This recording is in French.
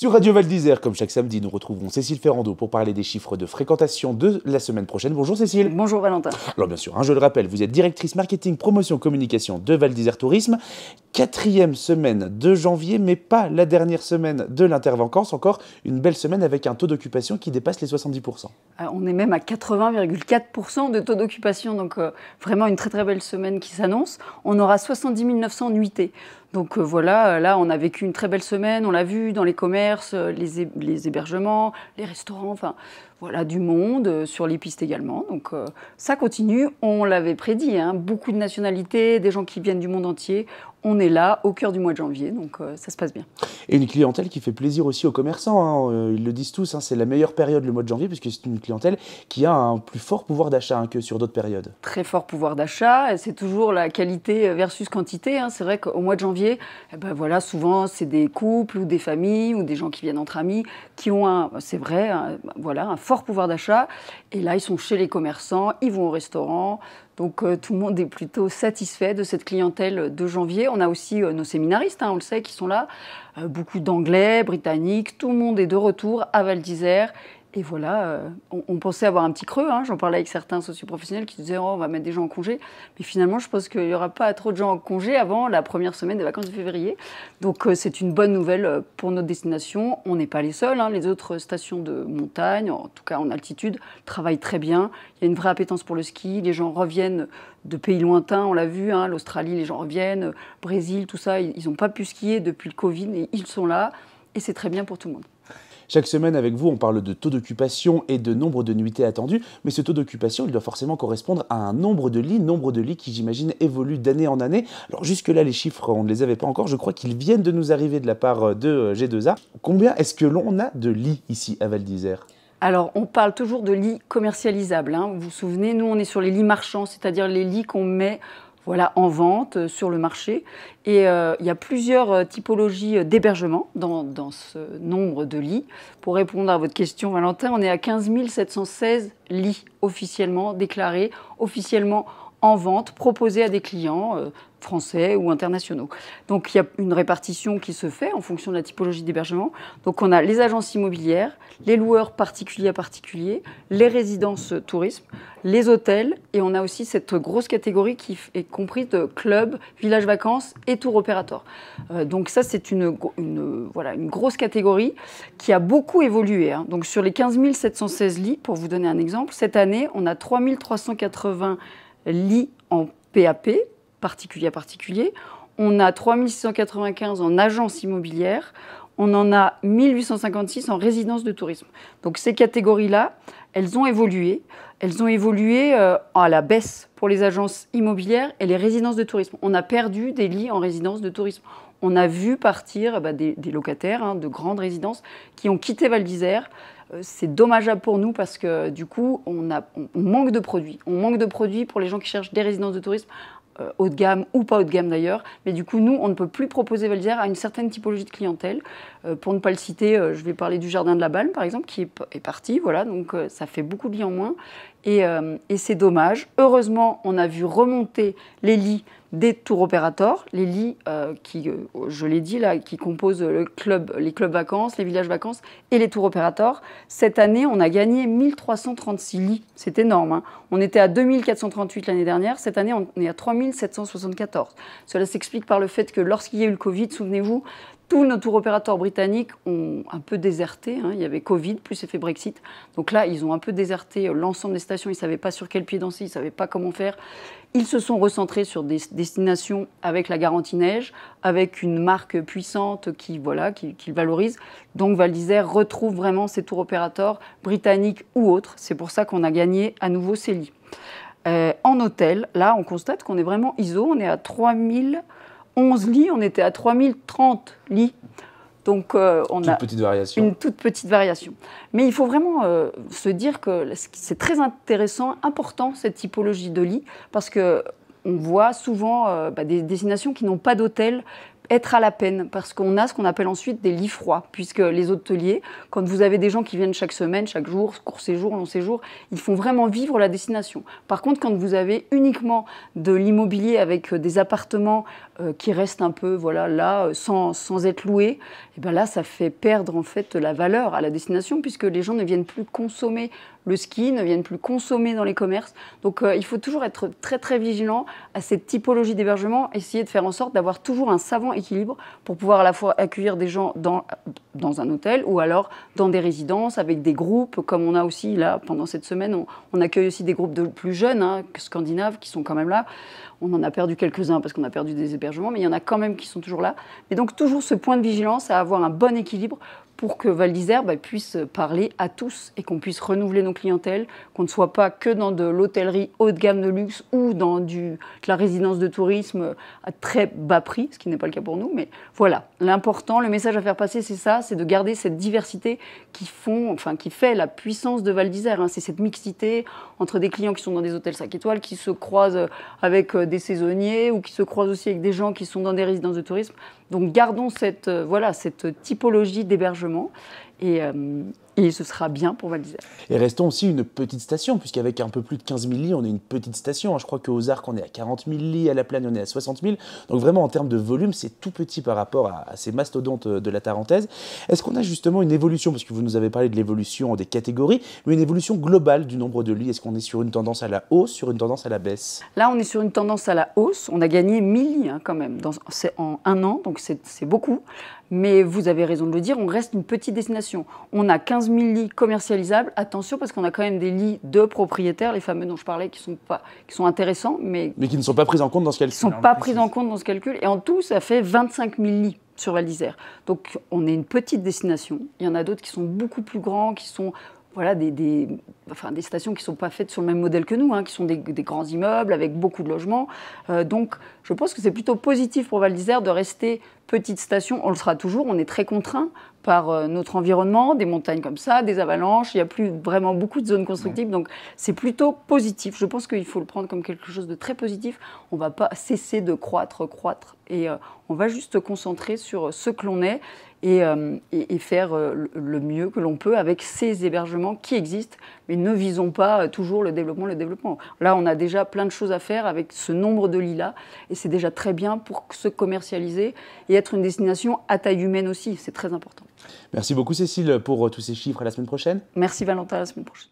Sur Radio Val d'Isère, comme chaque samedi, nous retrouvons Cécile Ferrando pour parler des chiffres de fréquentation de la semaine prochaine. Bonjour Cécile. Bonjour Valentin. Alors bien sûr, je le rappelle, vous êtes directrice marketing, promotion, communication de Val d'Isère Tourisme. 4e semaine de janvier, mais pas la dernière semaine de l'intervacances. Encore une belle semaine avec un taux d'occupation qui dépasse les 70%. On est même à 80,4% de taux d'occupation, donc vraiment une très très belle semaine qui s'annonce. On aura 70 900 nuitées. Donc voilà, là on a vécu une très belle semaine, on l'a vu dans les commerces, les hébergements, les restaurants, enfin voilà, du monde, sur les pistes également. Donc ça continue, on l'avait prédit, beaucoup de nationalités, des gens qui viennent du monde entier. On est là au cœur du mois de janvier, donc ça se passe bien. Et une clientèle qui fait plaisir aussi aux commerçants, ils le disent tous, c'est la meilleure période le mois de janvier, puisque c'est une clientèle qui a un plus fort pouvoir d'achat que sur d'autres périodes. Très fort pouvoir d'achat, c'est toujours la qualité versus quantité. C'est vrai qu'au mois de janvier, voilà, souvent c'est des couples ou des familles ou des gens qui viennent entre amis qui ont c'est vrai, voilà, un fort pouvoir d'achat. Et là, ils sont chez les commerçants, ils vont au restaurant. Donc tout le monde est plutôt satisfait de cette clientèle de janvier. On a aussi nos séminaristes, on le sait, qui sont là. Beaucoup d'anglais, britanniques, tout le monde est de retour à Val d'Isère. Et voilà, on pensait avoir un petit creux. J'en parlais avec certains socioprofessionnels qui disaient on va mettre des gens en congé. Mais finalement, je pense qu'il n'y aura pas trop de gens en congé avant la première semaine des vacances de février. Donc c'est une bonne nouvelle pour notre destination. On n'est pas les seuls. Les autres stations de montagne, en tout cas en altitude, travaillent très bien. Il y a une vraie appétence pour le ski. Les gens reviennent de pays lointains, on l'a vu, l'Australie, les gens reviennent, Brésil, tout ça. Ils n'ont pas pu skier depuis le Covid et ils sont là. Et c'est très bien pour tout le monde. Chaque semaine avec vous, on parle de taux d'occupation et de nombre de nuitées attendues, mais ce taux d'occupation, il doit forcément correspondre à un nombre de lits qui, j'imagine, évolue d'année en année. Alors jusque-là, les chiffres, on ne les avait pas encore, je crois qu'ils viennent de nous arriver de la part de G2A. Combien est-ce que l'on a de lits ici à Val d'Isère ? Alors, on parle toujours de lits commercialisables. Vous vous souvenez, nous, on est sur les lits marchands, c'est-à-dire les lits qu'on met en vente sur le marché. Et il y a plusieurs typologies d'hébergement dans ce nombre de lits. Pour répondre à votre question, Valentin, on est à 15 716 lits officiellement déclarés, officiellement en vente, proposés à des clients français ou internationaux. Donc il y a une répartition qui se fait en fonction de la typologie d'hébergement. Donc on a les agences immobilières, les loueurs particuliers à particuliers, les résidences tourisme, les hôtels, et on a aussi cette grosse catégorie qui est comprise de clubs, villages vacances et tour opérateurs. Donc ça c'est une grosse catégorie qui a beaucoup évolué. Donc sur les 15 716 lits, pour vous donner un exemple, cette année on a 3 380 lits en PAP, particulier à particulier. On a 3 695 en agence immobilière. On en a 1856 en résidence de tourisme. Donc ces catégories-là, elles ont évolué. Elles ont évolué à la baisse pour les agences immobilières et les résidences de tourisme. On a perdu des lits en résidence de tourisme. On a vu partir des locataires de grandes résidences qui ont quitté Val d'Isère. C'est dommageable pour nous parce que du coup, on manque de produits. On manque de produits pour les gens qui cherchent des résidences de tourisme haut de gamme ou pas haut de gamme d'ailleurs. Mais du coup, nous, on ne peut plus proposer Val d'Isère à une certaine typologie de clientèle. Pour ne pas le citer, je vais parler du Jardin de la Balme, par exemple, qui est parti. Voilà, donc ça fait beaucoup de lits en moins. Et c'est dommage. Heureusement, on a vu remonter les lits des tours opérateurs, les lits qui, je l'ai dit là, qui composent les clubs vacances, les villages vacances et les tours opérateurs. Cette année, on a gagné 1336 lits. C'est énorme. On était à 2438 l'année dernière. Cette année, on est à 3774. Cela s'explique par le fait que lorsqu'il y a eu le Covid, souvenez-vous, tous nos tours opérateurs britanniques ont un peu déserté. Il y avait Covid, plus effet Brexit. Donc là, ils ont un peu déserté l'ensemble des stations. Ils ne savaient pas sur quel pied danser, ils ne savaient pas comment faire. Ils se sont recentrés sur des destinations avec la garantie neige, avec une marque puissante qui valorise. Donc Val d'Isère retrouve vraiment ses tours opérateurs britanniques ou autres. C'est pour ça qu'on a gagné à nouveau ces lits. En hôtel, là, on constate qu'on est vraiment ISO. On est à 3011 lits, on était à 3030 lits. Donc on a une toute petite variation. Mais il faut vraiment se dire que c'est très intéressant, important cette typologie de lits, parce qu'on voit souvent des destinations qui n'ont pas d'hôtel être à la peine, parce qu'on a ce qu'on appelle ensuite des lits froids, puisque les hôteliers, quand vous avez des gens qui viennent chaque semaine, chaque jour, court séjour, long séjour, ils font vraiment vivre la destination. Par contre, quand vous avez uniquement de l'immobilier avec des appartements qui restent un peu voilà, là, sans être loués, et bien là, ça fait perdre en fait la valeur à la destination, puisque les gens ne viennent plus consommer le ski, ne viennent plus consommer dans les commerces. Donc il faut toujours être très très vigilant à cette typologie d'hébergement, essayer de faire en sorte d'avoir toujours un savant équilibre pour pouvoir à la fois accueillir des gens dans un hôtel ou alors dans des résidences avec des groupes, comme on a aussi là pendant cette semaine, on accueille aussi des groupes de plus jeunes, scandinaves, qui sont quand même là. On en a perdu quelques-uns parce qu'on a perdu des hébergements, mais il y en a quand même qui sont toujours là. Et donc toujours ce point de vigilance à avoir un bon équilibre pour que Val d'Isère puisse parler à tous et qu'on puisse renouveler nos clientèles, qu'on ne soit pas que dans de l'hôtellerie haut de gamme de luxe ou dans de la résidence de tourisme à très bas prix, ce qui n'est pas le cas pour nous. Mais voilà, l'important, le message à faire passer, c'est ça, c'est de garder cette diversité qui fait la puissance de Val d'Isère. C'est cette mixité entre des clients qui sont dans des hôtels 5 étoiles, qui se croisent avec des saisonniers ou qui se croisent aussi avec des gens qui sont dans des résidences de tourisme. Donc gardons cette typologie d'hébergement et ce sera bien pour Val d'Isère. Et restons aussi une petite station, puisqu'avec un peu plus de 15 000 lits, on est une petite station. Je crois qu'aux Arcs, on est à 40 000 lits, à la Plagne, on est à 60 000. Donc vraiment, en termes de volume, c'est tout petit par rapport à ces mastodontes de la Tarentaise. Est-ce qu'on a justement une évolution, parce que vous nous avez parlé de l'évolution des catégories, mais une évolution globale du nombre de lits? Est-ce qu'on est sur une tendance à la hausse, sur une tendance à la baisse? Là, on est sur une tendance à la hausse. On a gagné 1000 lits quand même en un an, donc c'est beaucoup. Mais vous avez raison de le dire, on reste une petite destination. On a 15 000 lits commercialisables. Attention, parce qu'on a quand même des lits de propriétaires, les fameux dont je parlais, qui sont intéressants, mais qui ne sont pas pris en compte dans ce calcul. Qui ne sont pas pris en compte dans ce calcul. Et en tout, ça fait 25 000 lits sur Val d'Isère. Donc, on est une petite destination. Il y en a d'autres qui sont beaucoup plus grands, qui sont des stations qui ne sont pas faites sur le même modèle que nous, qui sont des grands immeubles avec beaucoup de logements. Donc, je pense que c'est plutôt positif pour Val d'Isère de rester petite station. On le sera toujours, on est très contraint par notre environnement, des montagnes comme ça, des avalanches. Il n'y a plus vraiment beaucoup de zones constructives, donc c'est plutôt positif. Je pense qu'il faut le prendre comme quelque chose de très positif. On ne va pas cesser de croître, et on va juste se concentrer sur ce que l'on est et faire le mieux que l'on peut avec ces hébergements qui existent, mais ne visons pas toujours le développement. Là, on a déjà plein de choses à faire avec ce nombre de lits-là, et c'est déjà très bien pour se commercialiser et être une destination à taille humaine aussi, c'est très important. Merci beaucoup Cécile pour tous ces chiffres, à la semaine prochaine. Merci Valentin, à la semaine prochaine.